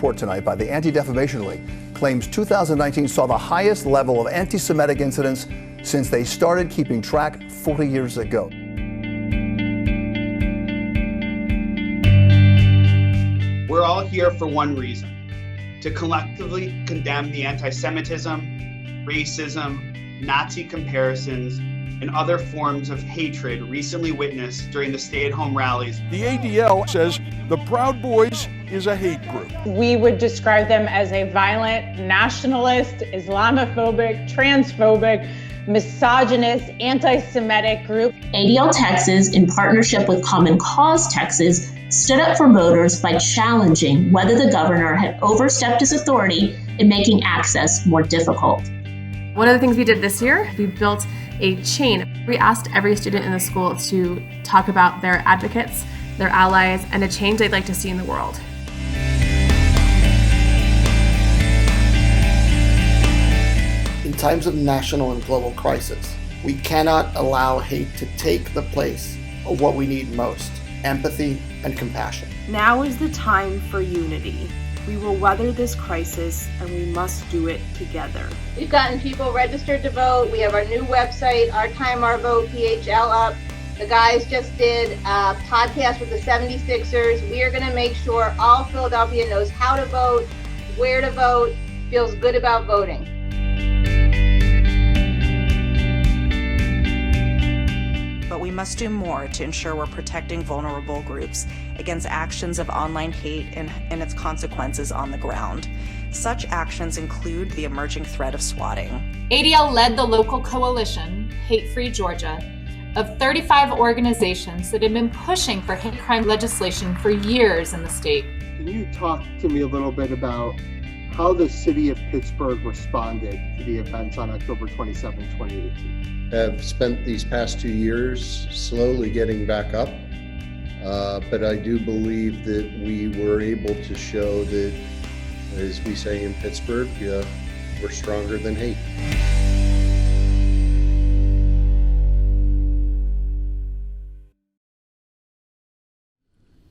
report tonight by the Anti-Defamation League claims 2019 saw the highest level of anti-Semitic incidents since they started keeping track 40 years ago. We're all here for one reason: to collectively condemn the anti-Semitism, racism, Nazi comparisons, and other forms of hatred recently witnessed during the stay-at-home rallies. The ADL says the Proud Boys is a hate group. We would describe them as a violent, nationalist, Islamophobic, transphobic, misogynist, anti-Semitic group. ADL Texas, in partnership with Common Cause Texas, stood up for voters by challenging whether the governor had overstepped his authority in making access more difficult. One of the things we did this year, we built a chain. We asked every student in the school to talk about their advocates, their allies, and a change they'd like to see in the world. In times of national and global crisis, we cannot allow hate to take the place of what we need most: empathy and compassion. Now is the time for unity. We will weather this crisis, and we must do it together. We've gotten people registered to vote. We have our new website, Our Time, Our Vote, PHL, up. The guys just did a podcast with the 76ers. We are going to make sure all Philadelphia knows how to vote, where to vote, feels good about voting. But we must do more to ensure we're protecting vulnerable groups against actions of online hate and its consequences on the ground. Such actions include the emerging threat of swatting. ADL led the local coalition, Hate Free Georgia, of 35 organizations that have been pushing for hate crime legislation for years in the state. Can you talk to me a little bit about how the city of Pittsburgh responded to the events on October 27, 2018? Have spent these past 2 years slowly getting back up, but I do believe that we were able to show that, as we say in Pittsburgh, we're stronger than hate.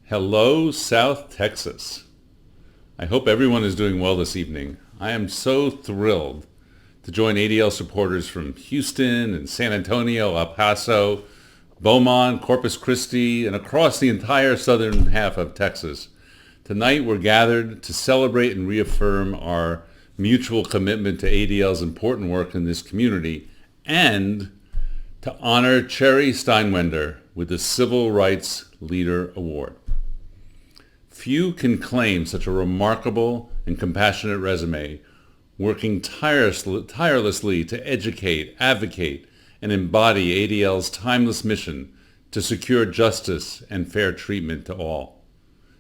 Hello, South Texas. I hope everyone is doing well this evening. I am so thrilled to join ADL supporters from Houston and San Antonio, El Paso, Beaumont, Corpus Christi, and across the entire southern half of Texas. Tonight we're gathered to celebrate and reaffirm our mutual commitment to ADL's important work in this community and to honor Cherry Steinwender with the Civil Rights Leader Award. Few can claim such a remarkable and compassionate resume, working tirelessly to educate, advocate, and embody ADL's timeless mission to secure justice and fair treatment to all.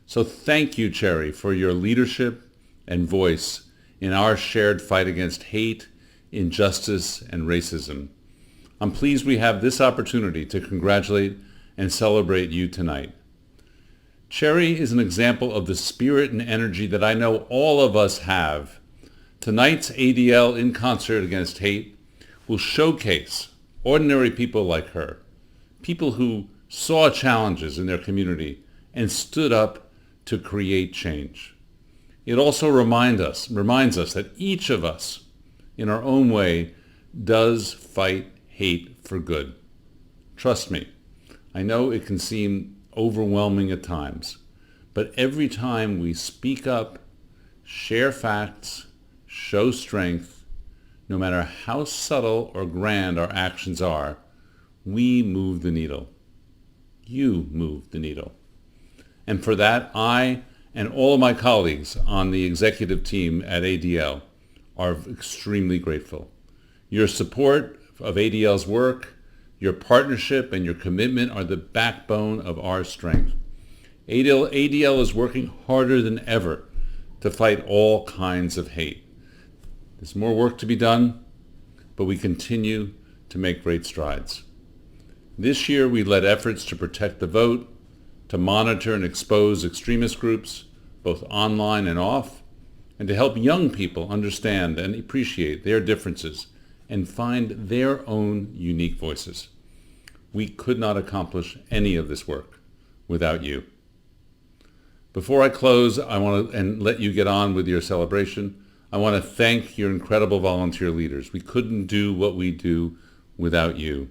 So thank you, Cherry, for your leadership and voice in our shared fight against hate, injustice, and racism. I'm pleased we have this opportunity to congratulate and celebrate you tonight. Cherry is an example of the spirit and energy that I know all of us have. Tonight's ADL in Concert Against Hate will showcase ordinary people like her, people who saw challenges in their community and stood up to create change. It also reminds us that each of us, in our own way, does fight hate for good. Trust me, I know it can seem overwhelming at times, but every time we speak up, share facts, show strength, no matter how subtle or grand our actions are, we move the needle. You move the needle. And for that, I and all of my colleagues on the executive team at ADL are extremely grateful. Your support of ADL's work, your partnership, and your commitment are the backbone of our strength. ADL is working harder than ever to fight all kinds of hate. There's more work to be done, but we continue to make great strides. This year, we led efforts to protect the vote, to monitor and expose extremist groups, both online and off, and to help young people understand and appreciate their differences and find their own unique voices. We could not accomplish any of this work without you. Before I close, I want to and let you get on with your celebration. I want to thank your incredible volunteer leaders. We couldn't do what we do without you.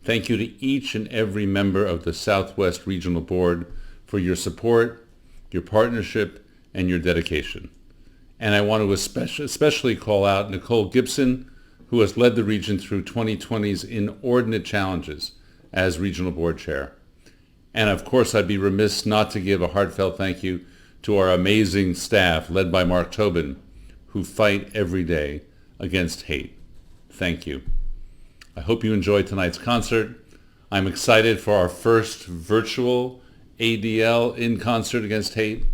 Thank you to each and every member of the Southwest Regional Board for your support, your partnership, and your dedication. And I want to especially call out Nicole Gibson, who has led the region through 2020's inordinate challenges as Regional Board Chair. And of course, I'd be remiss not to give a heartfelt thank you to our amazing staff led by Mark Tobin, who fight every day against hate. Thank you. I hope you enjoyed tonight's concert. I'm excited for our first virtual ADL in concert against hate,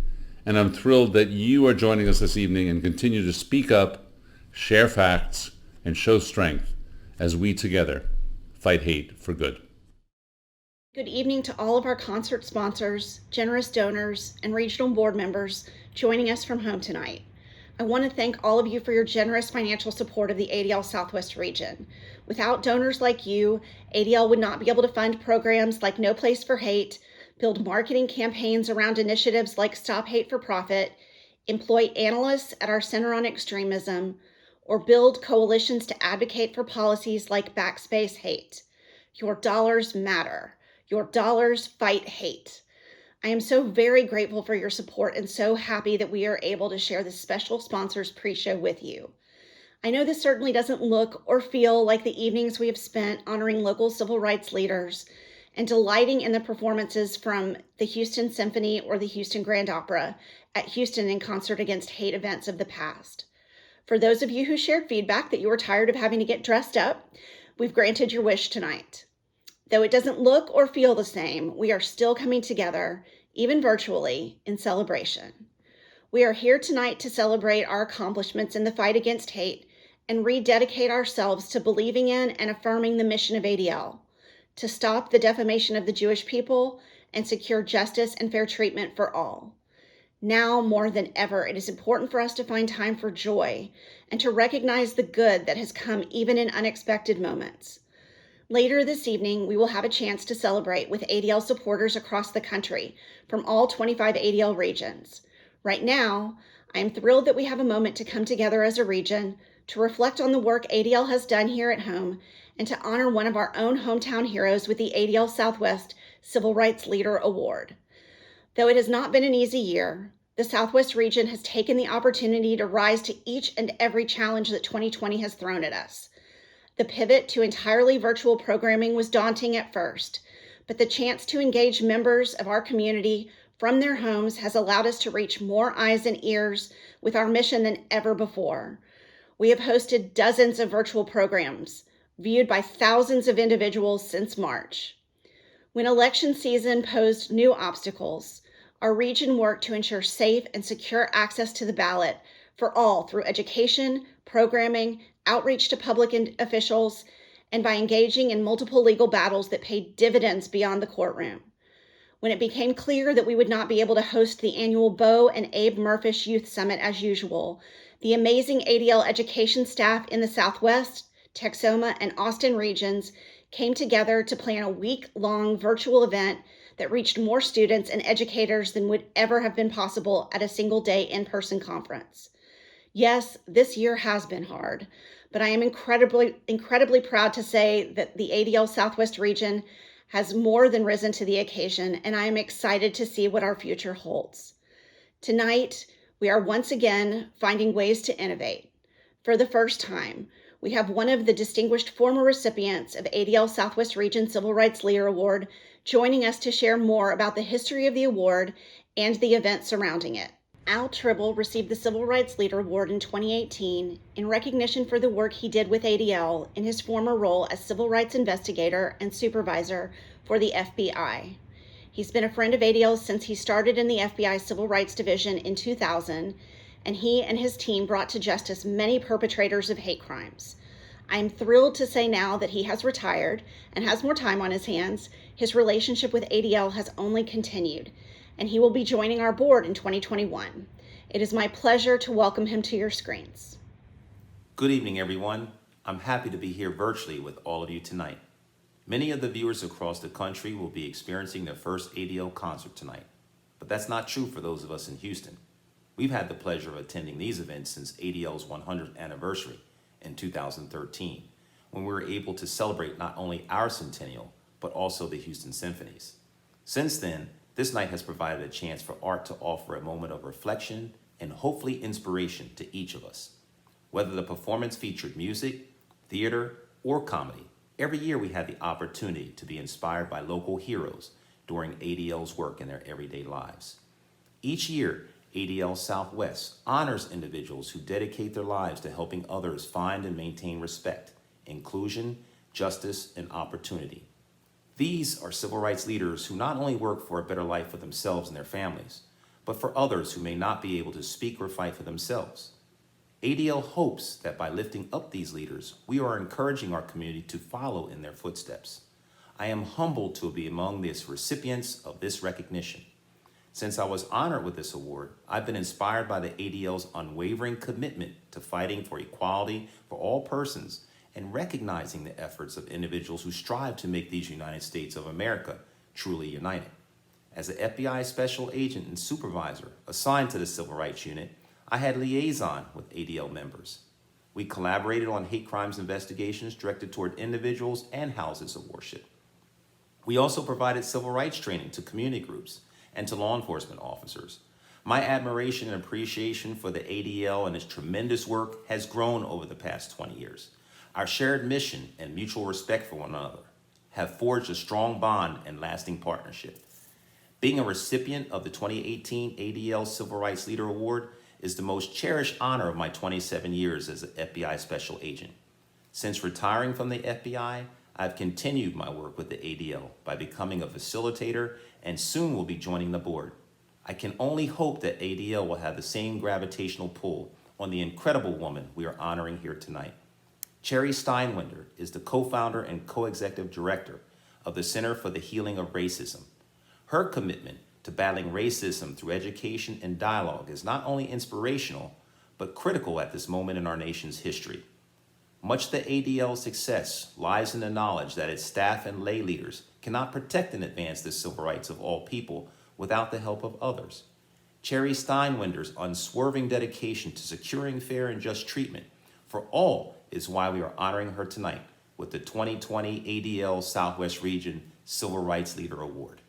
and I'm thrilled that you are joining us this evening and continue to speak up, share facts, and show strength as we together fight hate for good. Good evening to all of our concert sponsors, generous donors, and regional board members joining us from home tonight. I want to thank all of you for your generous financial support of the ADL Southwest region. Without donors like you, ADL would not be able to fund programs like No Place for Hate, build marketing campaigns around initiatives like Stop Hate for Profit, employ analysts at our Center on Extremism, or build coalitions to advocate for policies like Backspace Hate. Your dollars matter. Your dollars fight hate. I am so very grateful for your support and so happy that we are able to share this special sponsors pre-show with you. I know this certainly doesn't look or feel like the evenings we have spent honoring local civil rights leaders and delighting in the performances from the Houston Symphony or the Houston Grand Opera at Houston in Concert Against Hate events of the past. For those of you who shared feedback that you were tired of having to get dressed up, we've granted your wish tonight. Though it doesn't look or feel the same, we are still coming together, even virtually, in celebration. We are here tonight to celebrate our accomplishments in the fight against hate and rededicate ourselves to believing in and affirming the mission of ADL, to stop the defamation of the Jewish people and secure justice and fair treatment for all. Now more than ever, it is important for us to find time for joy and to recognize the good that has come even in unexpected moments. Later this evening, we will have a chance to celebrate with ADL supporters across the country from all 25 ADL regions. Right now, I am thrilled that we have a moment to come together as a region to reflect on the work ADL has done here at home and to honor one of our own hometown heroes with the ADL Southwest Civil Rights Leader Award. Though it has not been an easy year, the Southwest region has taken the opportunity to rise to each and every challenge that 2020 has thrown at us. The pivot to entirely virtual programming was daunting at first, but the chance to engage members of our community from their homes has allowed us to reach more eyes and ears with our mission than ever before. We have hosted dozens of virtual programs, viewed by thousands of individuals since March. When election season posed new obstacles, our region worked to ensure safe and secure access to the ballot for all through education, programming, outreach to public officials, and by engaging in multiple legal battles that paid dividends beyond the courtroom. When it became clear that we would not be able to host the annual Bo and Abe Murfish Youth Summit as usual, the amazing ADL education staff in the Southwest, Texoma, and Austin regions came together to plan a week-long virtual event that reached more students and educators than would ever have been possible at a single-day in-person conference. Yes, this year has been hard, but I am incredibly proud to say that the ADL Southwest region has more than risen to the occasion, and I am excited to see what our future holds. Tonight, we are once again finding ways to innovate. For the first time, we have one of the distinguished former recipients of ADL Southwest Region Civil Rights Leader Award joining us to share more about the history of the award and the events surrounding it. Al Tribble received the Civil Rights Leader Award in 2018 in recognition for the work he did with ADL in his former role as Civil Rights Investigator and Supervisor for the FBI. He's been a friend of ADL since he started in the FBI Civil Rights Division in 2000, and he and his team brought to justice many perpetrators of hate crimes. I am thrilled to say now that he has retired and has more time on his hands. His relationship with ADL has only continued, and he will be joining our board in 2021. It is my pleasure to welcome him to your screens. Good evening, everyone. I'm happy to be here virtually with all of you tonight. Many of the viewers across the country will be experiencing their first ADL concert tonight. But that's not true for those of us in Houston. We've had the pleasure of attending these events since ADL's 100th anniversary in 2013, when we were able to celebrate not only our centennial, but also the Houston Symphonies. Since then, this night has provided a chance for art to offer a moment of reflection and hopefully inspiration to each of us. Whether the performance featured music, theater, or comedy, every year we had the opportunity to be inspired by local heroes during ADL's work in their everyday lives. Each year, ADL Southwest honors individuals who dedicate their lives to helping others find and maintain respect, inclusion, justice, and opportunity. These are civil rights leaders who not only work for a better life for themselves and their families, but for others who may not be able to speak or fight for themselves. ADL hopes that by lifting up these leaders, we are encouraging our community to follow in their footsteps. I am humbled to be among the recipients of this recognition. Since I was honored with this award, I've been inspired by the ADL's unwavering commitment to fighting for equality for all persons and recognizing the efforts of individuals who strive to make these United States of America truly united. As an FBI special agent and supervisor assigned to the Civil Rights Unit, I had liaison with ADL members. We collaborated on hate crimes investigations directed toward individuals and houses of worship. We also provided civil rights training to community groups and to law enforcement officers. My admiration and appreciation for the ADL and its tremendous work has grown over the past 20 years. Our shared mission and mutual respect for one another have forged a strong bond and lasting partnership. Being a recipient of the 2018 ADL Civil Rights Leader Award is the most cherished honor of my 27 years as an FBI Special Agent. Since retiring from the FBI, I've continued my work with the ADL by becoming a facilitator and soon will be joining the board. I can only hope that ADL will have the same gravitational pull on the incredible woman we are honoring here tonight. Cherry Steinwender is the co-founder and co-executive director of the Center for the Healing of Racism. Her commitment to battling racism through education and dialogue is not only inspirational, but critical at this moment in our nation's history. Much of the ADL's success lies in the knowledge that its staff and lay leaders cannot protect and advance the civil rights of all people without the help of others. Cherry Steinwender's unswerving dedication to securing fair and just treatment for all is why we are honoring her tonight with the 2020 ADL Southwest Region Civil Rights Leader Award.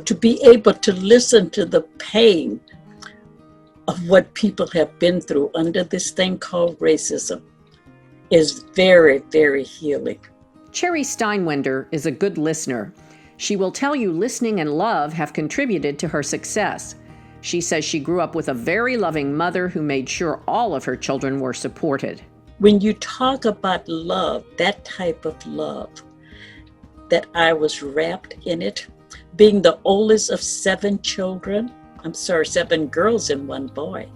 To be able to listen to the pain of what people have been through under this thing called racism is very, very healing. Cherry Steinwender is a good listener. She will tell you listening and love have contributed to her success. She says she grew up with a very loving mother who made sure all of her children were supported. When you talk about love, that type of love, that I was wrapped in it, being the oldest of 7 girls and 1 boy.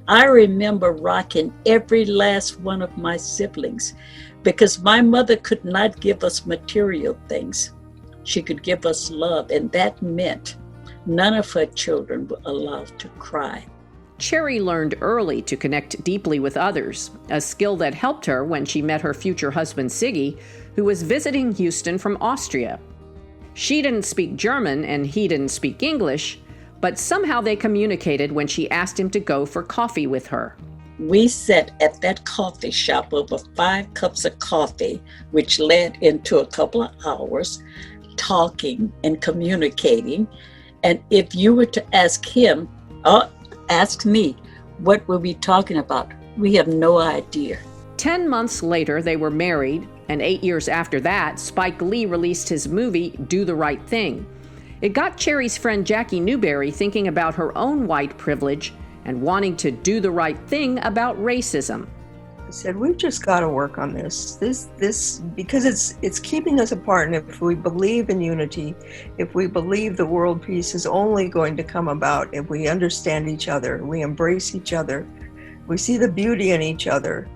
I remember rocking every last one of my siblings because my mother could not give us material things. She could give us love, and that meant none of her children were allowed to cry. Cherry learned early to connect deeply with others, a skill that helped her when she met her future husband Siggy, who was visiting Houston from Austria. She didn't speak German and he didn't speak English, but somehow they communicated when she asked him to go for coffee with her. We sat at that coffee shop over 5 cups of coffee, which led into a couple of hours talking and communicating. And if you were to ask him, ask me, what were we talking about? We have no idea. 10 months later, they were married, and 8 years after that, Spike Lee released his movie, Do the Right Thing. It got Cherry's friend Jackie Newberry thinking about her own white privilege and wanting to do the right thing about racism. I said, we've just got to work on this because it's keeping us apart. And if we believe in unity, if we believe the world peace is only going to come about if we understand each other, we embrace each other, we see the beauty in each other,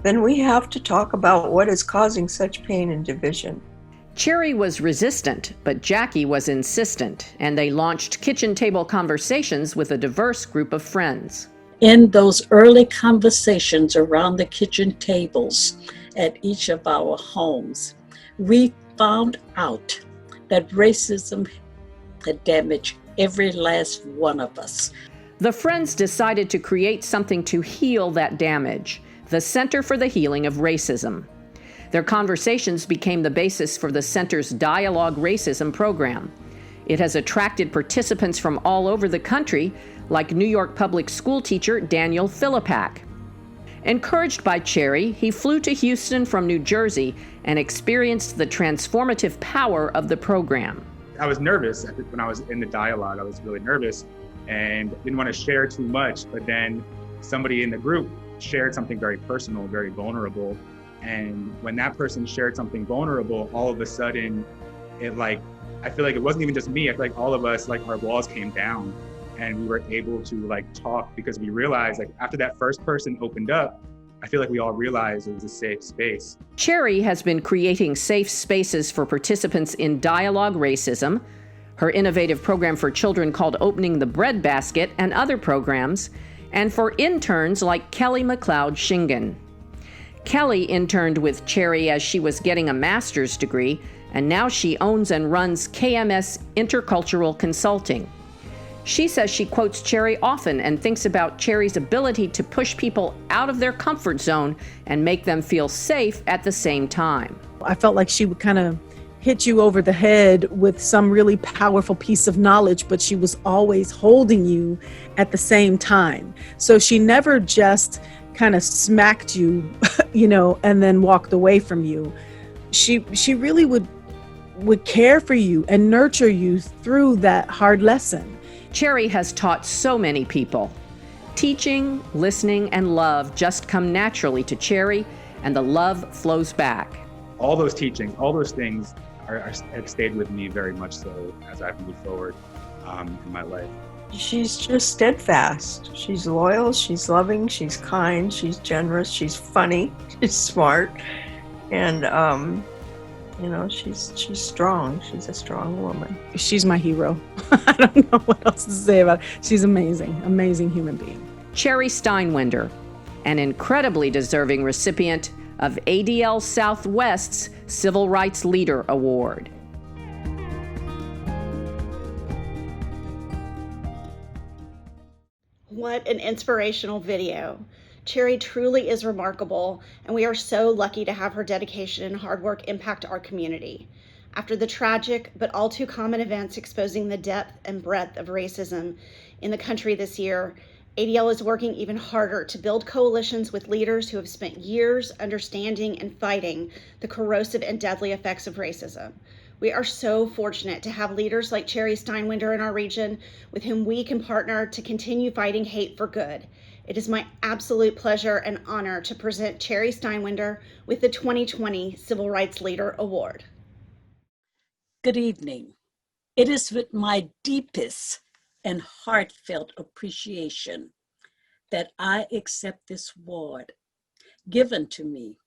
then we have to talk about what is causing such pain and division. Cherry was resistant, but Jackie was insistent, and they launched kitchen table conversations with a diverse group of friends. In those early conversations around the kitchen tables at each of our homes, we found out that racism had damaged every last one of us. The Friends decided to create something to heal that damage, the Center for the Healing of Racism. Their conversations became the basis for the center's Dialogue Racism program. It has attracted participants from all over the country, like New York public school teacher Daniel Philippak. Encouraged by Cherry, he flew to Houston from New Jersey and experienced the transformative power of the program. I was nervous when I was in the dialogue. I was really nervous and didn't want to share too much, but then somebody in the group shared something very personal, very vulnerable. And when that person shared something vulnerable, all of a sudden, I feel like it wasn't even just me. I feel like all of us, our walls came down and we were able to talk, because we realized after that first person opened up, I feel like we all realized it was a safe space. Cherry has been creating safe spaces for participants in Dialogue Racism, her innovative program for children called Opening the Bread Basket, and other programs, and for interns like Kelly McLeod Shingen. Kelly interned with Cherry as she was getting a master's degree, and now she owns and runs KMS Intercultural Consulting. She says she quotes Cherry often and thinks about Cherry's ability to push people out of their comfort zone and make them feel safe at the same time. I felt like she would kind of hit you over the head with some really powerful piece of knowledge, but she was always holding you at the same time. So she never just kind of smacked you, and then walked away from you. She really would care for you and nurture you through that hard lesson. Cherry has taught so many people. Teaching, listening, and love just come naturally to Cherry, and the love flows back. All those teachings, all those things have stayed with me very much so as I've moved forward in my life. She's just steadfast. She's loyal, she's loving, she's kind, she's generous, she's funny, she's smart, and she's strong. She's a strong woman. She's my hero. I don't know what else to say about her. She's amazing, amazing human being. Cherry Steinwinder, an incredibly deserving recipient of ADL Southwest's Civil Rights Leader Award. What an inspirational video. Cherry truly is remarkable, and we are so lucky to have her dedication and hard work impact our community. After the tragic but all too common events exposing the depth and breadth of racism in the country this year, ADL is working even harder to build coalitions with leaders who have spent years understanding and fighting the corrosive and deadly effects of racism. We are so fortunate to have leaders like Cherry Steinwinder in our region with whom we can partner to continue fighting hate for good. It is my absolute pleasure and honor to present Cherry Steinwinder with the 2020 Civil Rights Leader Award. Good evening. It is with my deepest and heartfelt appreciation that I accept this award given to me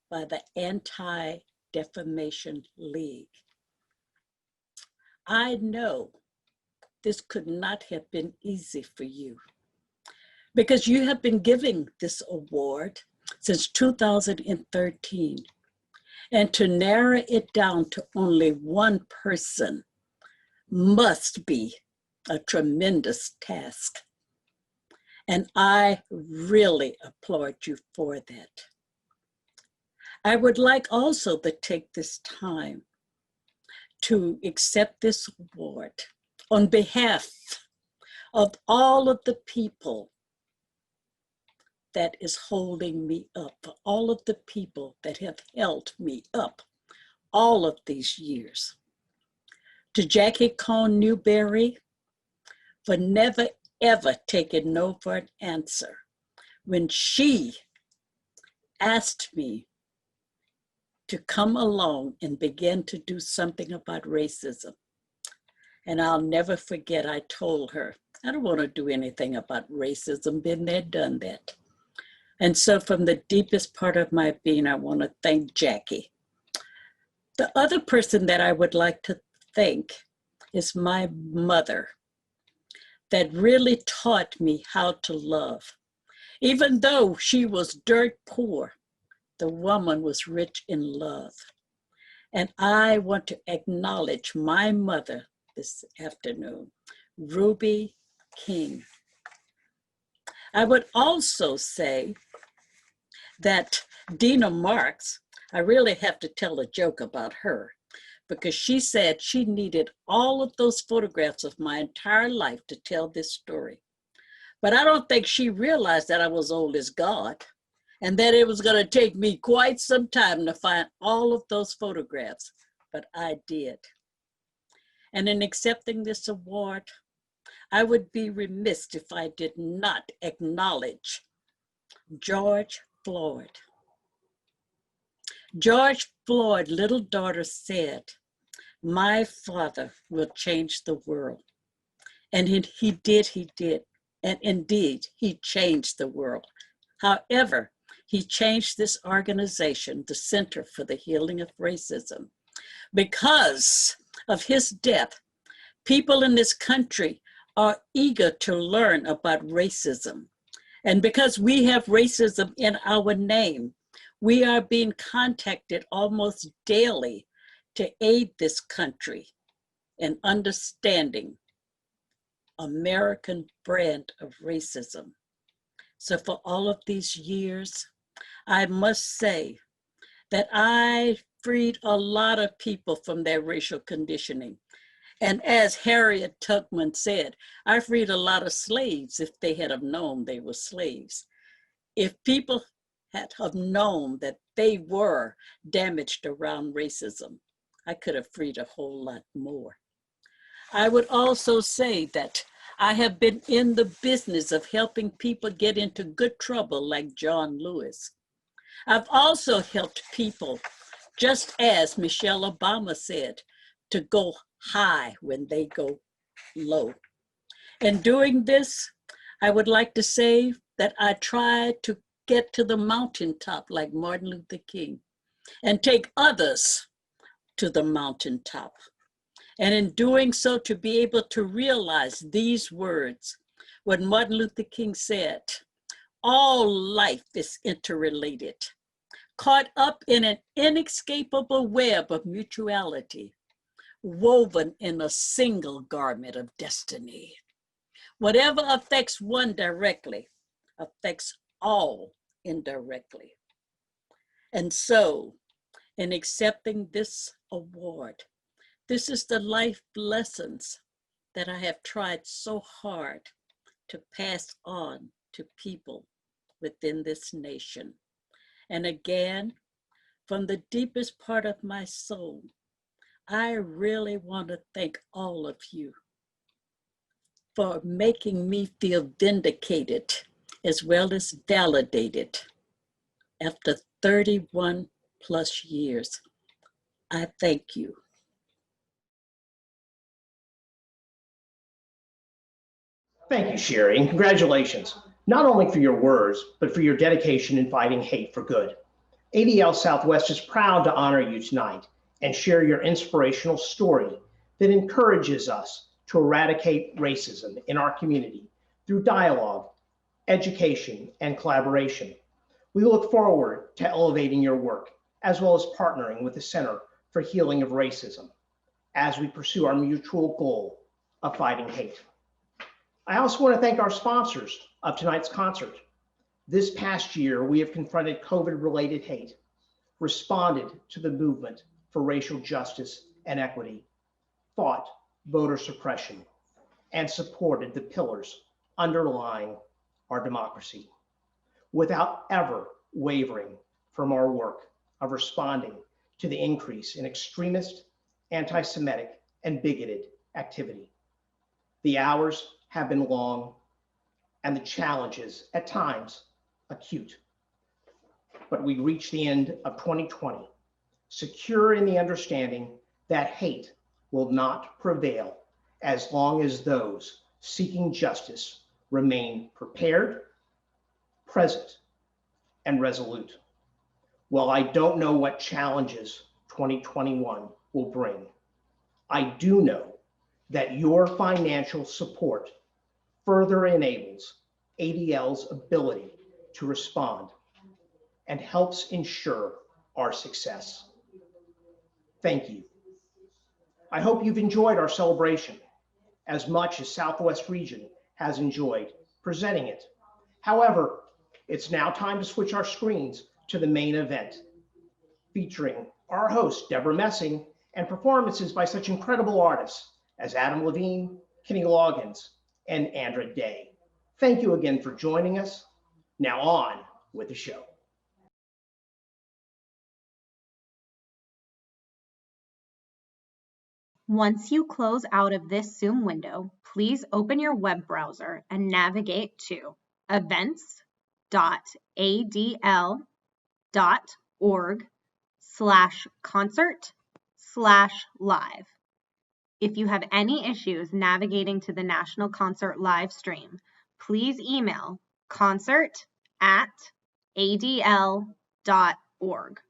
by the Anti-Defamation League. I know this could not have been easy for you because you have been giving this award since 2013. And to narrow it down to only one person must be a tremendous task. And I really applaud you for that. I would like also to take this time to accept this award on behalf of all of the people that is holding me up, all of the people that have held me up all of these years. To Jackie Cohn Newberry for never ever taking no for an answer when she asked me to come along and begin to do something about racism. And I'll never forget, I told her, I don't want to do anything about racism, been there, done that. And so from the deepest part of my being, I want to thank Jackie. The other person that I would like to thank is my mother, that really taught me how to love. Even though she was dirt poor, the woman was rich in love. And I want to acknowledge my mother this afternoon, Ruby King. I would also say that Dina Marks, I really have to tell a joke about her, because she said she needed all of those photographs of my entire life to tell this story. But I don't think she realized that I was old as God and that it was going to take me quite some time to find all of those photographs, but I did. And in accepting this award, I would be remiss if I did not acknowledge George Floyd. George Floyd's little daughter said, "My father will change the world." And he did. And indeed, he changed the world. However, he changed this organization, the Center for the Healing of Racism. Because of his death, people in this country are eager to learn about racism. And because we have racism in our name, we are being contacted almost daily to aid this country in understanding American brand of racism. So for all of these years, I must say that I freed a lot of people from their racial conditioning. And as Harriet Tubman said, I freed a lot of slaves if they had have known they were slaves. If people had have known that they were damaged around racism, I could have freed a whole lot more. I would also say that I have been in the business of helping people get into good trouble like John Lewis. I've also helped people, just as Michelle Obama said, to go high when they go low. In doing this, I would like to say that I tried to get to the mountaintop like Martin Luther King and take others to the mountaintop. And in doing so, to be able to realize these words, what Martin Luther King said, all life is interrelated, caught up in an inescapable web of mutuality, woven in a single garment of destiny. Whatever affects one directly affects all indirectly. And so, in accepting this award, this is the life lessons that I have tried so hard to pass on to people within this nation. And again, from the deepest part of my soul, I really want to thank all of you for making me feel vindicated as well as validated after 31 plus years. I thank you. Thank you, Sherry, and congratulations, not only for your words, but for your dedication in fighting hate for good. ADL Southwest is proud to honor you tonight and share your inspirational story that encourages us to eradicate racism in our community through dialogue, education, and collaboration. We look forward to elevating your work, as well as partnering with the Center for Healing of Racism as we pursue our mutual goal of fighting hate. I also want to thank our sponsors of tonight's concert. This past year, we have confronted COVID-related hate, responded to the movement for racial justice and equity, fought voter suppression, and supported the pillars underlying our democracy, without ever wavering from our work of responding to the increase in extremist, anti-Semitic, and bigoted activity. The hours have been long and the challenges at times acute. But we reach the end of 2020, secure in the understanding that hate will not prevail as long as those seeking justice remain prepared, present, and resolute. While I don't know what challenges 2021 will bring, I do know that your financial support further enables ADL's ability to respond and helps ensure our success. Thank you. I hope you've enjoyed our celebration as much as Southwest Region has enjoyed presenting it. However, it's now time to switch our screens to the main event, featuring our host, Deborah Messing, and performances by such incredible artists as Adam Levine, Kenny Loggins, and Andra Day. Thank you again for joining us. Now on with the show. Once you close out of this Zoom window, please open your web browser and navigate to events.adl.org/concert/live. If you have any issues navigating to the National Concert live stream, please email concert@adl.org.